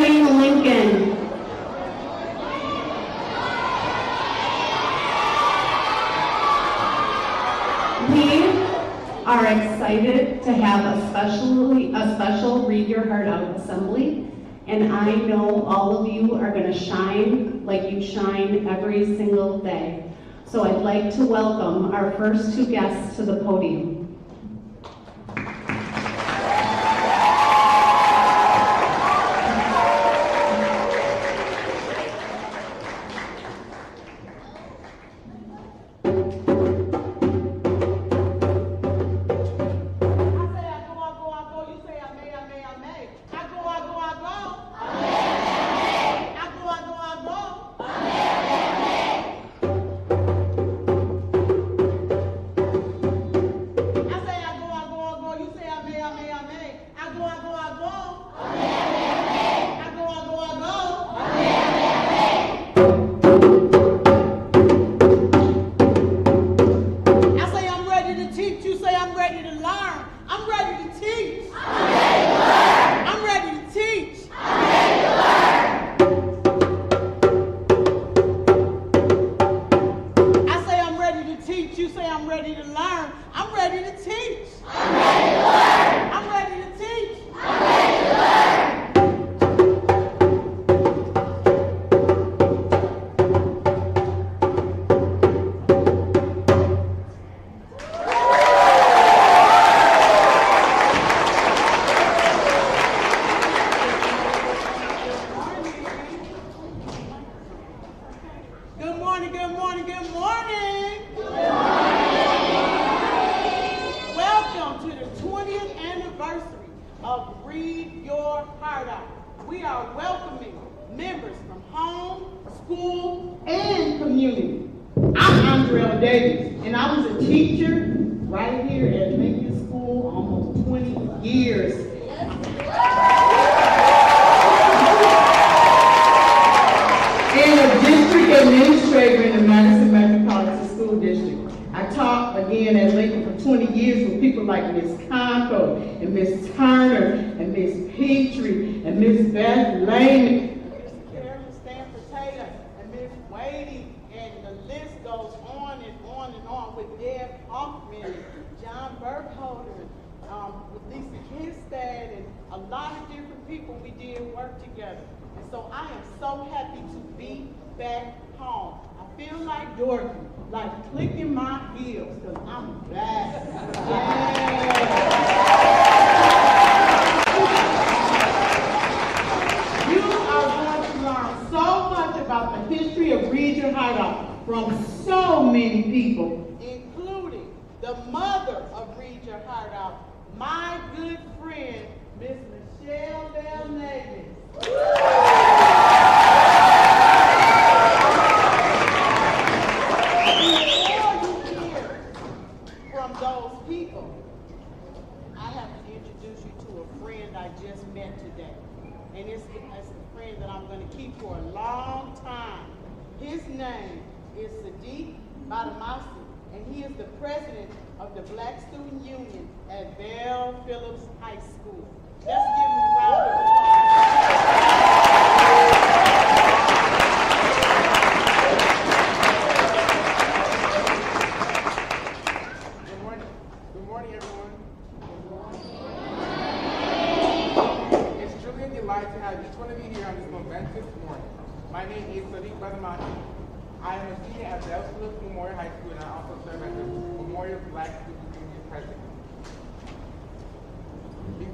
Wayne Lincoln. We are excited to have a special Read Your Heart Out assembly, and I know all of you are going to shine like you shine every single day. So I'd like to welcome our first two guests to the podium.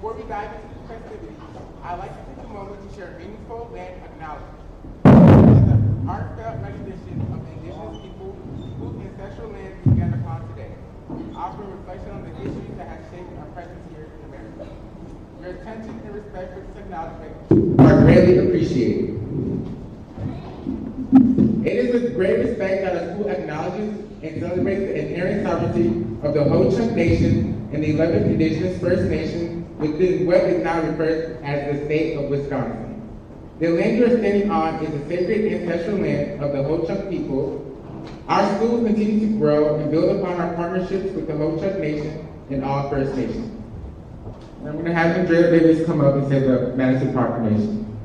Before we dive into the festivities, I'd like to take a moment to share a meaningful land acknowledgement. It is a heartfelt recognition of the indigenous people whose ancestral lands we gather upon today, offering reflection on the issues that have shaped our presence here in America. Your attention and respect for this acknowledgement are greatly appreciated. It is with great respect that our school acknowledges and celebrates the inherent sovereignty of the Ho-Chunk Nation and the 11 indigenous First Nations within what is now referred as the state of Wisconsin. The land you are standing on is the sacred ancestral land of the Ho-Chunk people. Our schools continue to grow and build upon our partnerships with the Ho-Chunk Nation and all First Nations. And I'm going to have Andrea Davis come up and say the Madison Proclamation.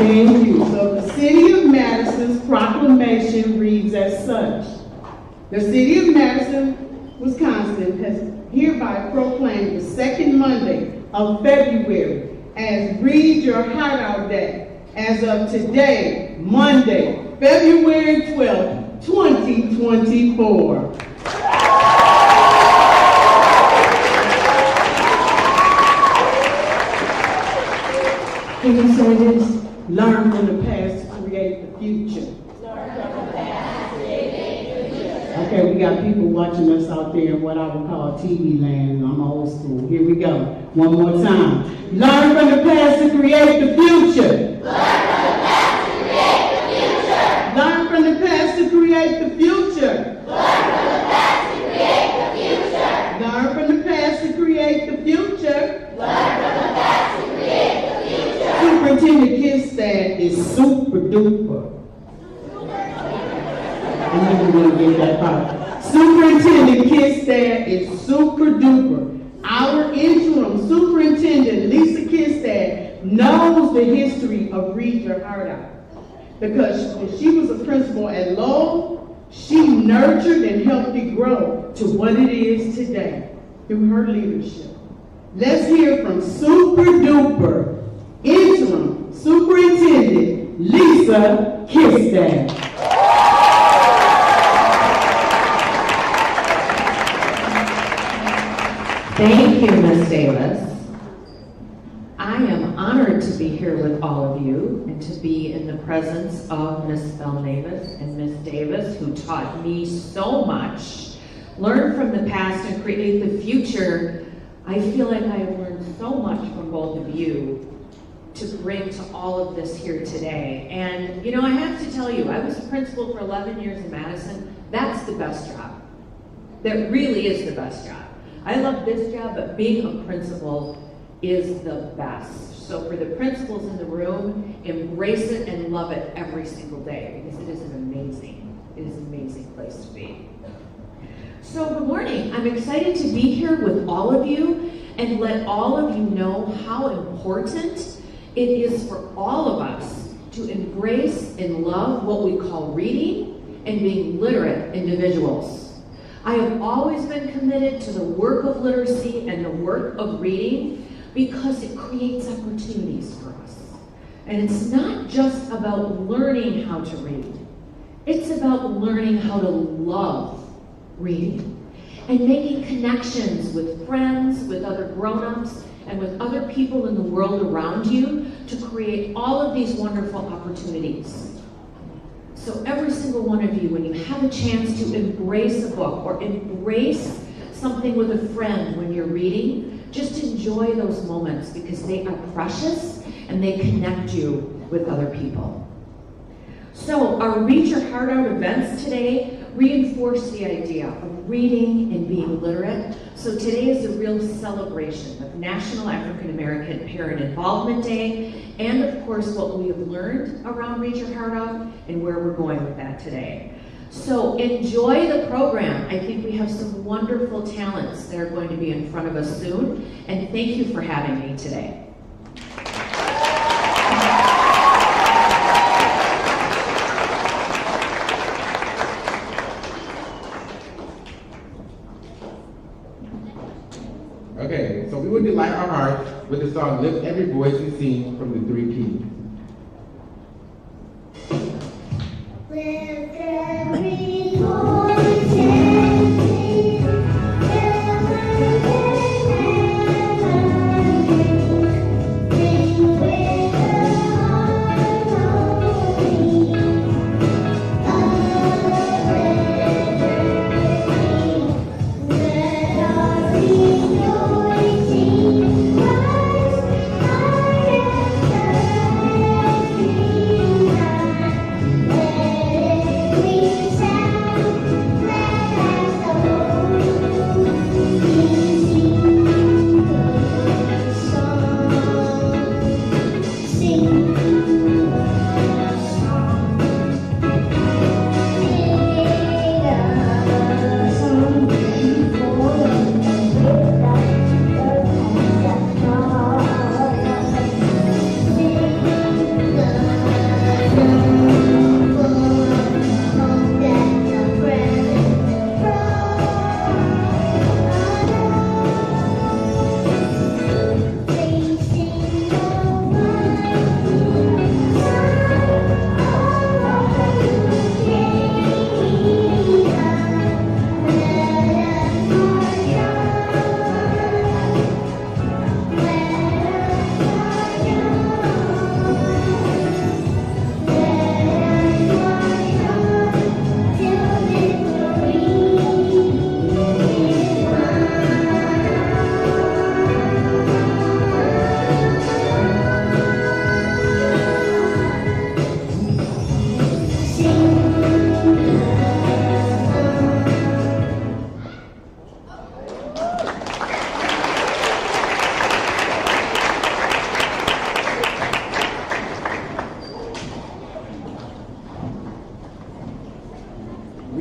Thank you. So the City of Madison's proclamation reads as such. The City of Madison, Wisconsin has hereby proclaimed the second Monday of February as Read Your Heart Out Day. As of today, Monday, February 12th, 2024. Can you say this? Learn from the past to create the future. Okay, we got people watching us out there in what I would call TV land. I'm old school. Here we go. One more time. Learn from the past to create the future. Learn from the past to create the future. Learn from the past to create the future. Superintendent Kistad is super duper. I never want to get that part. Superintendent Kistad is super duper. Our interim superintendent, Lisa Kistad, knows the history of Read Your Heart Out. Because when she was a principal at Lowell, she nurtured and helped it grow to what it is today through her leadership. Let's hear from super duper interim superintendent Lisa Kistad. Thank you, Ms. Davis. I am honored to be here with all of you and to be in the presence of Ms. Belnavis and Ms. Davis, who taught me so much. Learn from the past and create the future. I feel like I have learned so much from both of you to bring to all of this here today. And, you know, I have to tell you, I was a principal for 11 years in Madison. That's the best job. That really is the best job. I love this job, but being a principal is the best. So for the principals in the room, embrace it and love it every single day, because it is an amazing place to be. So good morning. I'm excited to be here with all of you and let all of you know how important it is for all of us to embrace and love what we call reading and being literate individuals. I have always been committed to the work of literacy and the work of reading because it creates opportunities for us. And it's not just about learning how to read. It's about learning how to love reading and making connections with friends, with other grown-ups, and with other people in the world around you to create all of these wonderful opportunities. So every single one of you, when you have a chance to embrace a book or embrace something with a friend when you're reading, just enjoy those moments because they are precious and they connect you with other people. So our Read Your Heart Out events today reinforce the idea of reading and being literate. So today is a real celebration of National African American Parent Involvement Day, and of course what we have learned around Read Your Heart Out and where we're going with that today. So enjoy the program. I think we have some wonderful talents that are going to be in front of us soon, and thank you for having me today. Okay, so we will delight our hearts with the song Lift Every Voice and Sing from the Three Keys. Lift every voice and sing, sing with a harmony of liberty. Let our rejoicing rise higher than the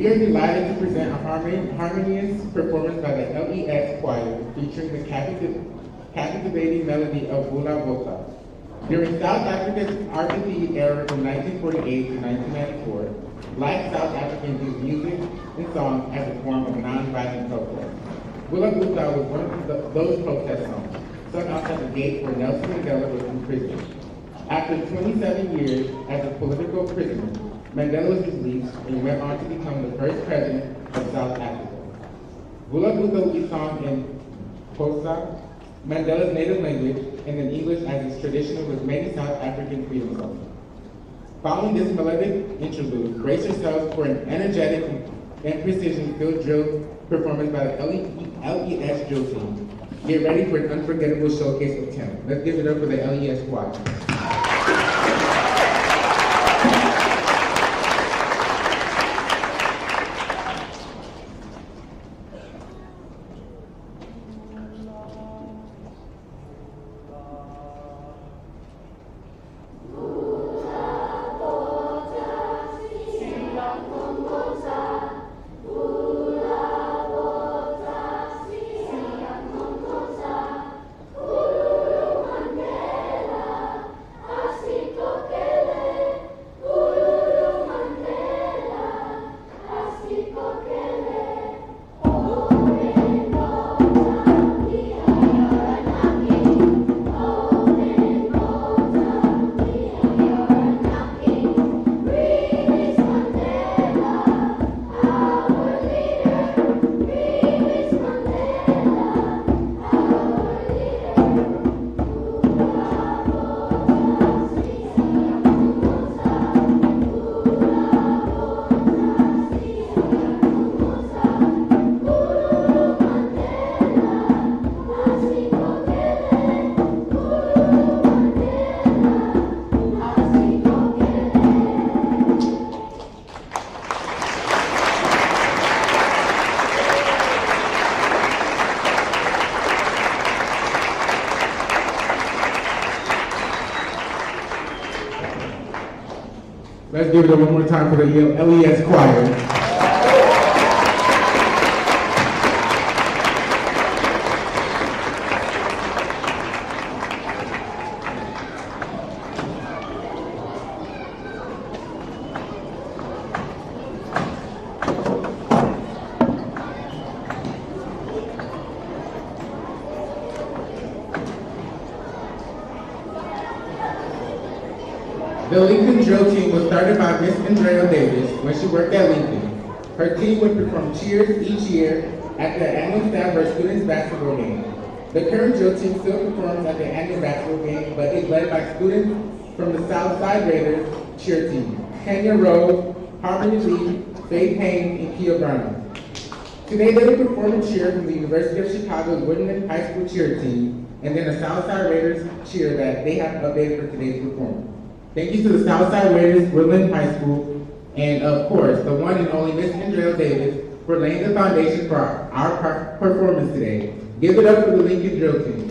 We are delighted to present a harmonious performance by the LES Choir featuring the captivating melody of Bula Bota. During South Africa's RPD era from 1948 to 1994, Black South Africans used music and song as a form of non-violent protest. Bula Bota was one of those protest songs, sung outside the gate where Nelson Mandela was imprisoned. After 27 years as a political prisoner, Mandela was released and went on to become the first president of South Africa. Bula Bota will be sung in Xhosa, Mandela's native language, and in English as is traditional with many South African freedom songs. Following this melodic interlude, brace yourselves for an energetic and precision-filled drill performance by the LES drill team. Get ready for an unforgettable showcase of talent. Let's give it up for the LES Choir. Let's give it up one more time for the LES Choir. The Lincoln Drill Team was started by Miss Andrea Davis when she worked at Lincoln. Her team would perform cheers each year at the annual staff or students basketball game. The current drill team still performs at the annual basketball game, but is led by students from the Southside Raiders cheer team, Kenya Rose, Harmony Lee, Faith Haynes, and Kia Brown. Today they will perform a cheer from the University of Chicago's Woodland High School cheer team, and then a Southside Raiders cheer that they have updated for today's performance. Thank you to the Southside Raiders, Woodland High School, and of course, the one and only Miss Andrea Davis for laying the foundation for our performance today. Give it up for the Lincoln Drill Team.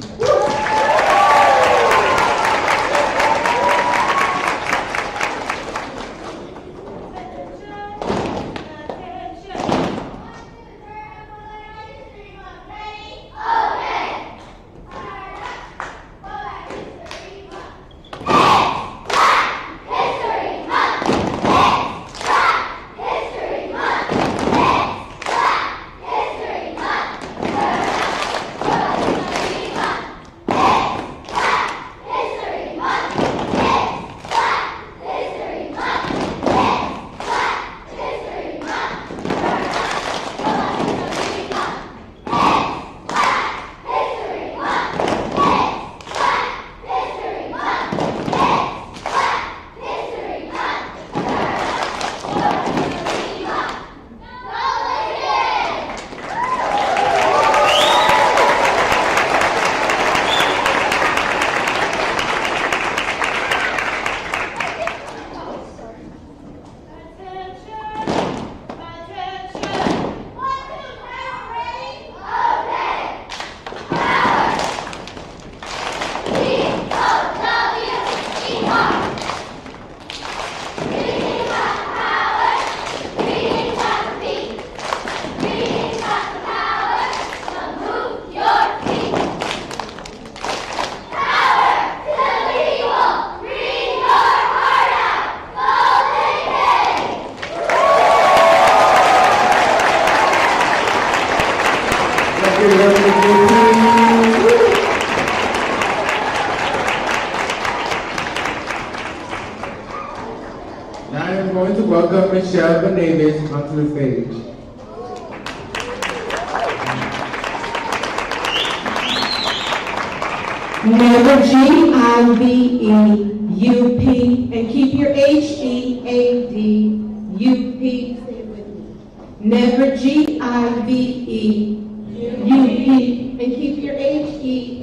Now I am going to welcome Michelle Benavides onto the stage. Never G-I-V-E-U-P, and keep your H-E-A-D-U-P. Say it with me. Never G-I-V-E-U-P, and keep your H-E-A-D-U-P.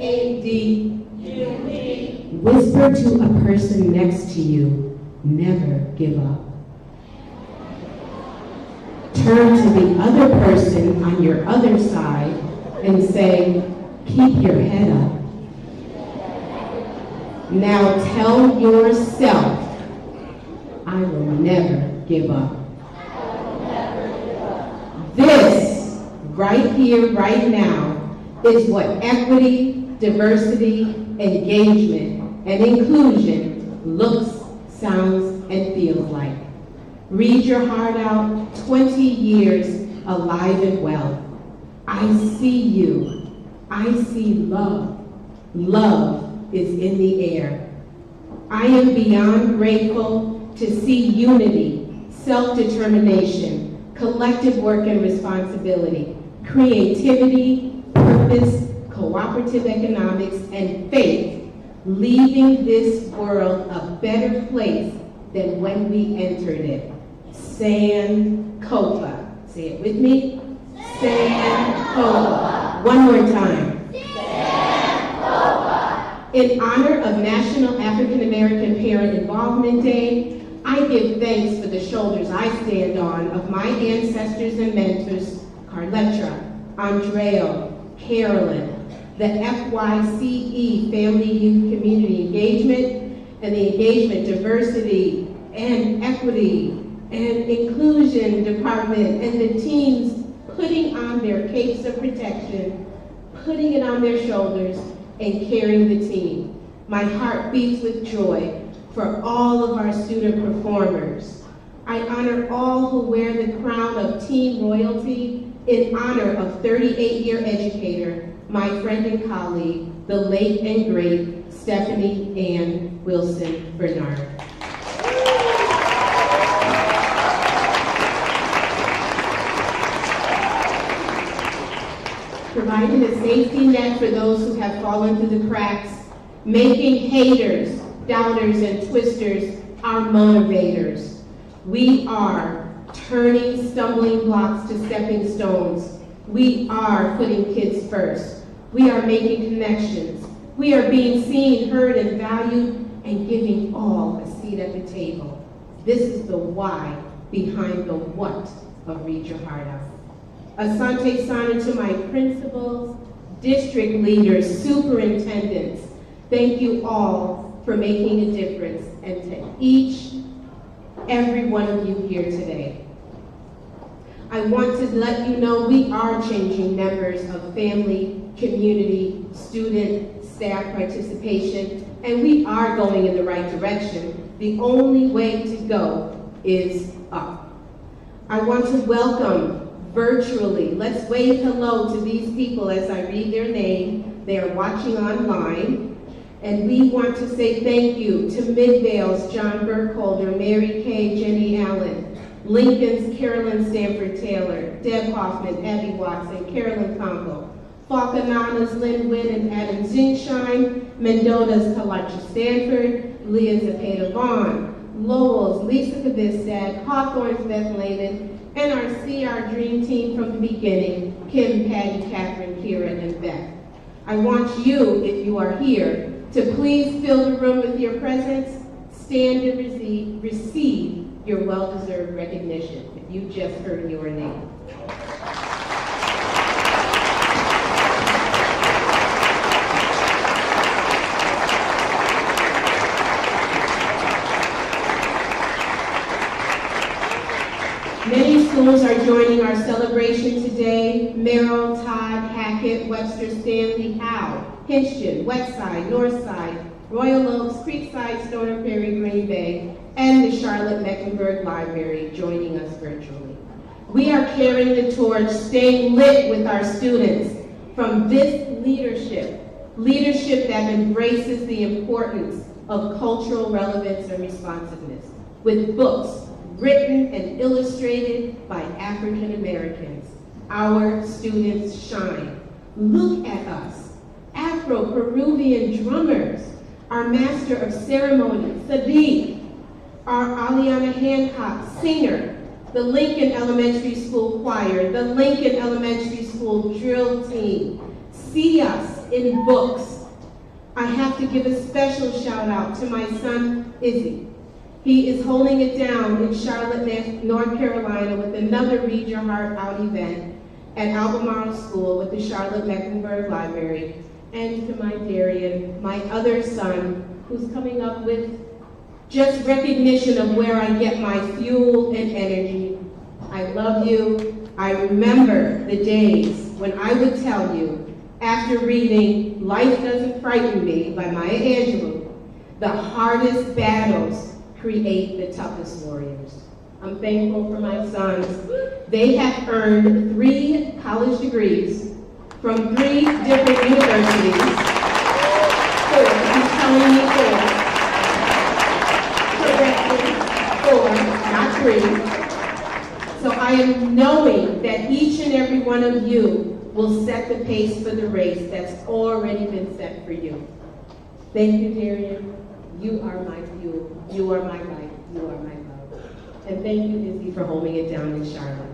Whisper to a person next to you, never give up. Turn to the other person on your other side and say, keep your head up. Now tell yourself, I will never give up. This, right here, right now, is what equity, diversity, engagement, and inclusion looks, sounds, and feels like. Read your heart out, 20 years alive and well. I see you. I see love. Love is in the air. I am beyond grateful to see unity, self-determination, collective work and responsibility, creativity, purpose, cooperative economics, and faith, leaving this world a better place than when we entered it. Sankofa. Say it with me. Sankofa. One more time. In honor of National African American Parent Involvement Day, I give thanks for the shoulders I stand on of my ancestors and mentors, Carletra, Andreo, Carolyn, the FYCE Family Youth Community Engagement, and the Engagement, Diversity, and Equity, and Inclusion Department, and the teams putting on their capes of protection, putting it on their shoulders, and carrying the team. My heart beats with joy for all of our student performers. I honor all who wear the crown of team royalty in honor of 38-year educator, my friend and colleague, the late and great Stephanie Ann Wilson Bernard. Providing a safety net for those who have fallen through the cracks, making haters, doubters, and twisters our motivators. We are turning stumbling blocks to stepping stones. We are putting kids first. We are making connections. We are being seen, heard, and valued, and giving all a seat at the table. This is the why behind the what of Read Your Heart Out. Asante Sana to my principals, district leaders, superintendents. Thank you all for making a difference, and to each, every one of you here today. I want to let you know we are changing numbers of family, community, student, staff participation, and we are going in the right direction. The only way to go is up. I want to welcome virtually. Let's wave hello to these people as I read their name. They are watching online. And we want to say thank you to Midvale's John Burkholder, Mary Kay, Jenny Allen, Lincoln's Carolyn Stanford Taylor, Deb Hoffman, Abby Watson, Carolyn Congo, Falconana's Lynn Wynn and Adam Zinsheim, Mendoza's Kalacha Stanford, Leah Zepeda Vaughn, Lowell's Lisa Kavistad, Hawthorne's Beth Lehman, and our CR Dream Team from the beginning, Kim, Patty, Catherine, Kira, and Beth. I want you, if you are here, to please fill the room with your presence, stand and receive your well-deserved recognition if you just heard your name. Many schools are joining our celebration today. Merrill, Todd, Hackett, Webster, Stanley, Howe, Hinchton, Westside, Northside, Royal Oaks, Creekside, Stoner Prairie, Green Bay, and the Charlotte Mecklenburg Library joining us virtually. We are carrying the torch, staying lit with our students from this leadership that embraces the importance of cultural relevance and responsiveness. with books written and illustrated by African Americans. Our students shine. Look at us, Afro-Peruvian drummers, our master of ceremonies, Sadiq, our Aliana Hancock singer, the Lincoln Elementary School choir, the Lincoln Elementary School drill team. See us in books. I have to give a special shout out to my son, Izzy. He is holding it down in Charlotte, North Carolina with another Read Your Heart Out event at Albemarle School with the Charlotte Mecklenburg Library. And to my Darian, my other son, who's coming up with just recognition of where I get my fuel and energy. I love you. I remember the days when I would tell you, after reading Life Doesn't Frighten Me by Maya Angelou, the hardest battles create the toughest warriors. I'm thankful for my sons. They have earned 3 college degrees from 3 different universities. 4, he's telling me 4. Correctly, 4, not 3. So I am knowing that each and every one of you will set the pace for the race that's already been set for you. Thank you, Darian. You are my fuel. You are my life. You are my love. And thank you, Izzy, for holding it down in Charlotte.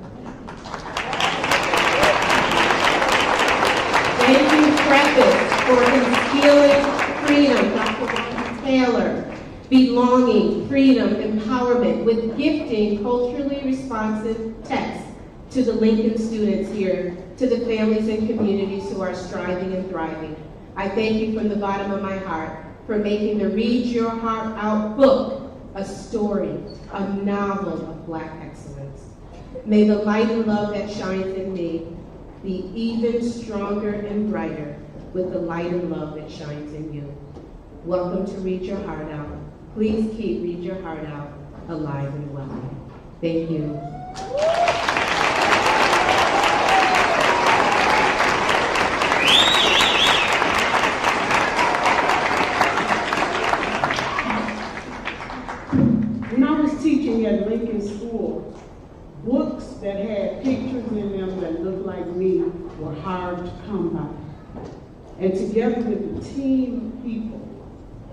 Thank you, Preface, for instilling freedom, Dr. Ron Taylor, belonging, freedom, empowerment, with gifting culturally responsive texts to the Lincoln students here, to the families and communities who are striving and thriving. I thank you from the bottom of my heart for making the Read Your Heart Out book a story, a novel of Black excellence. May the light and love that shines in me be even stronger and brighter with the light and love that shines in you. Welcome to Read Your Heart Out. Please keep Read Your Heart Out alive and well. Thank you. When I was teaching at Lincoln School, books that had pictures in them that looked like me were hard to come by. And together with a team of people,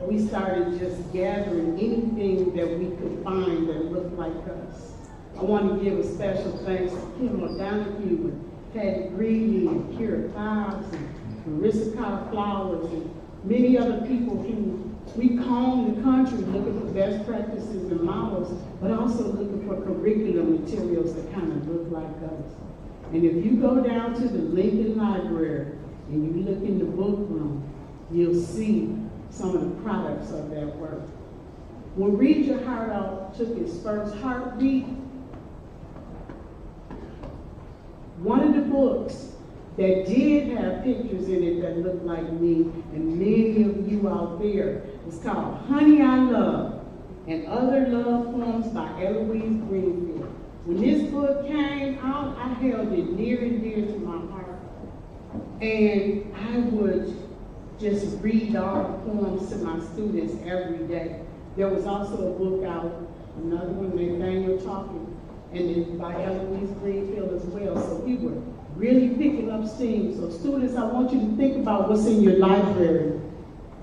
we started just gathering anything that we could find that looked like us. I want to give a special thanks to Kim O'Donoghue and Patty Greeley and Kira Fobbs and Marissa Carr Flowers and many other people who we combed the country looking for best practices and models, but also looking for curriculum materials that kind of look like us. And if you go down to the Lincoln Library and you look in the book room, you'll see some of the products of that work. When Read Your Heart Out took its first heartbeat, one of the books that did have pictures in it that looked like me, and many of you out there, was called Honey, I Love, and Other Love Poems by Eloise Greenfield. When this book came out, I held it near and dear to my heart, and I would just read all the poems to my students every day. There was also a book out, another one, Nathaniel Talking, and it's by Eloise Greenfield as well. So we were really picking up steam. So students, I want you to think about what's in your library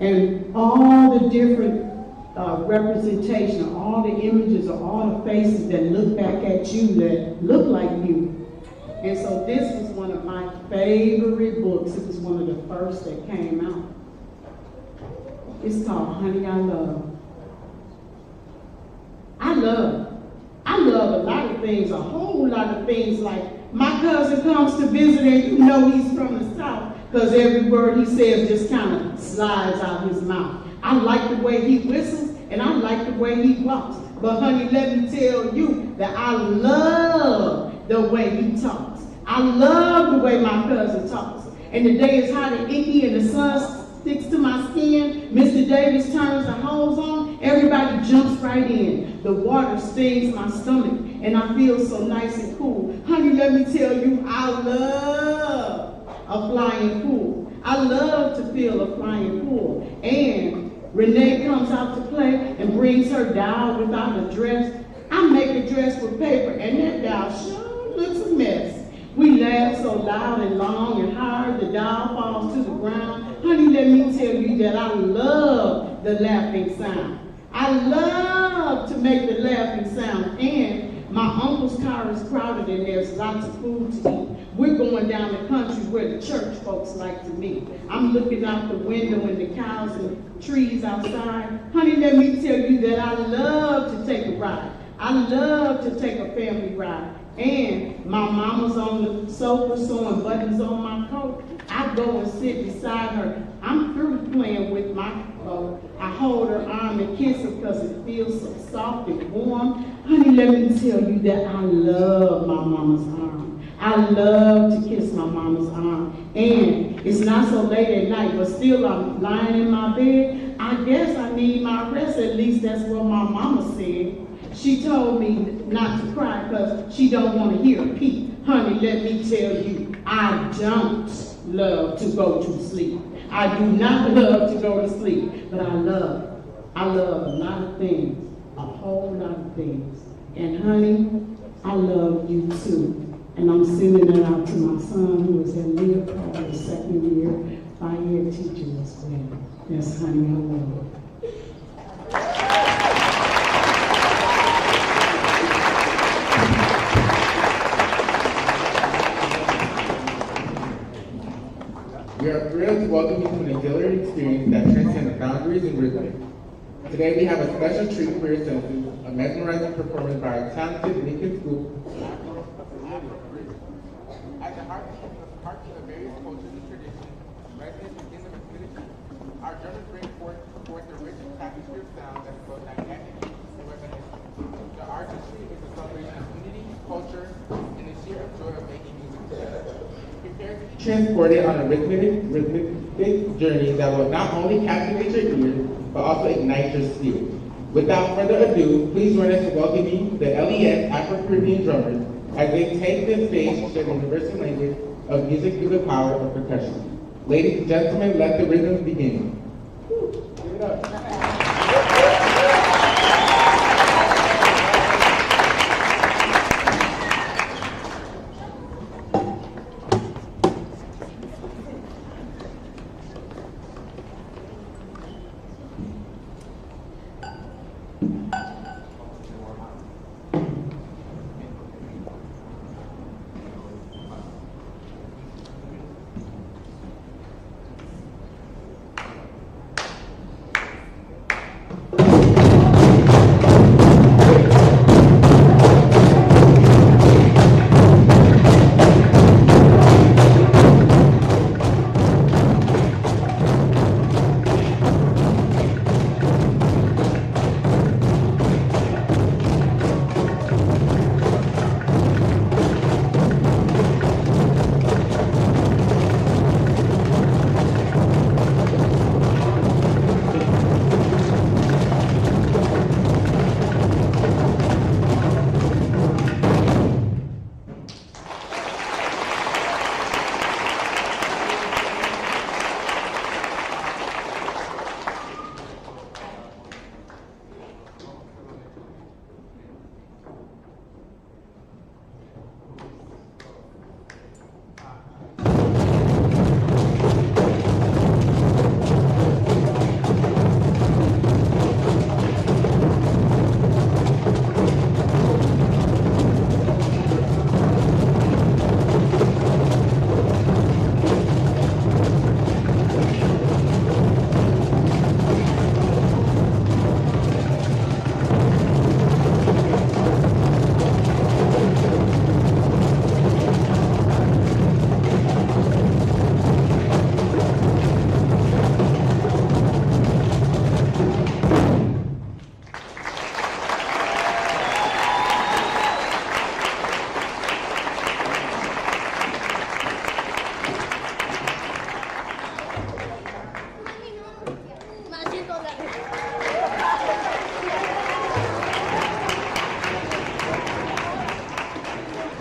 and all the different representation, all the images or all the faces that look back at you that look like you. And so this was one of my favorite books. It was one of the first that came out. It's called Honey, I Love. I love a lot of things, a whole lot of things. Like my cousin comes to visit and you know he's from the South because every word he says just kind of slides out his mouth. I like the way he whistles and I like the way he walks. But honey, let me tell you that I love the way he talks. I love the way my cousin talks. And the day is hot and icky and the sun sticks to my skin. Mr. Davis turns the hose on. Everybody jumps right in. The water stings my stomach and I feel so nice and cool. Honey, let me tell you, I love a flying pool. I love to feel a flying pool. And Renee comes out to play and brings her doll without a dress. I make a dress with paper, and that doll sure looks a mess. We laugh so loud and long and hard, the doll falls to the ground. Honey, let me tell you that I love the laughing sound. I love to make the laughing sound, and my uncle's car is crowded and there's lots of food to eat. We're going down the country where the church folks like to meet. I'm looking out the window and the cows and trees outside. Honey, let me tell you that I love to take a ride. I love to take a family ride. And my mama's on the sofa sewing buttons on my coat. I go and sit beside her. I'm through playing with my coat. I hold her arm and kiss her because it feels so soft and warm. Honey, let me tell you that I love my mama's arm. I love to kiss my mama's arm. And it's not so late at night, but still I'm lying in my bed. I guess I need my rest, at least that's what my mama said. She told me not to cry because she don't want to hear Pete. Honey, let me tell you, I don't love to go to sleep. I do not love to go to sleep, but I love a lot of things, a whole lot of things. And honey, I love you too. And I'm sending it out to my son who is at Leopold, second year, 5-year teacher as well. Yes, honey, I love you. We are thrilled to welcome you to an exhilarating experience that transcends boundaries and rhythm. Today we have a special treat for your senses, a mesmerizing performance by our talented Lincoln School. At the heartbeat of various cultures and traditions, residents begin the community. Our drummers bring forth the rich tapestry of sound that is both dynamic and reminiscent. The artistry is a celebration of unity, culture, and the sheer joy of making music together. Prepare to be transported on a rhythmic journey that will not only captivate your ears, but also ignite your spirit. Without further ado, please join us in welcoming the LES Afro-Caribbean drummers as they take the stage to share the universal language of music through the power of percussion. Ladies and gentlemen, let the rhythms begin. Give it up.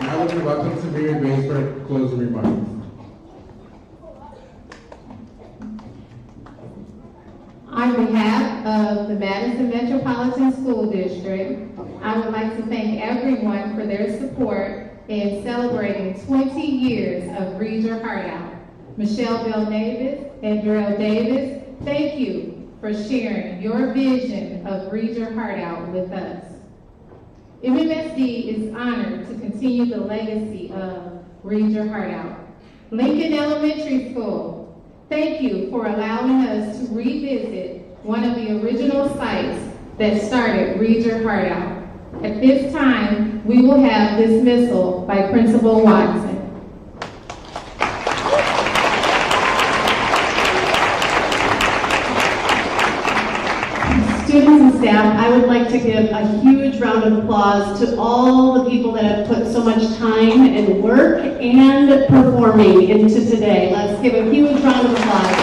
Now we welcome Samira Grace for closing remarks. On behalf Metropolitan School District, I would like to thank everyone for their support in celebrating 20 years of Read Your Heart Out. Michelle Bell Davis and Darrell Davis, thank you for sharing your vision of Read Your Heart Out with us. MMSD is honored to continue the legacy of Read Your Heart Out. Lincoln Elementary School, thank you for allowing us to revisit one of the original sites that started Read Your Heart Out. At this time, we will have dismissal by Principal Watson. Students and staff, I would like to give a huge round of applause to all the people that have put so much time and work and performing into today. Let's give a huge round of applause.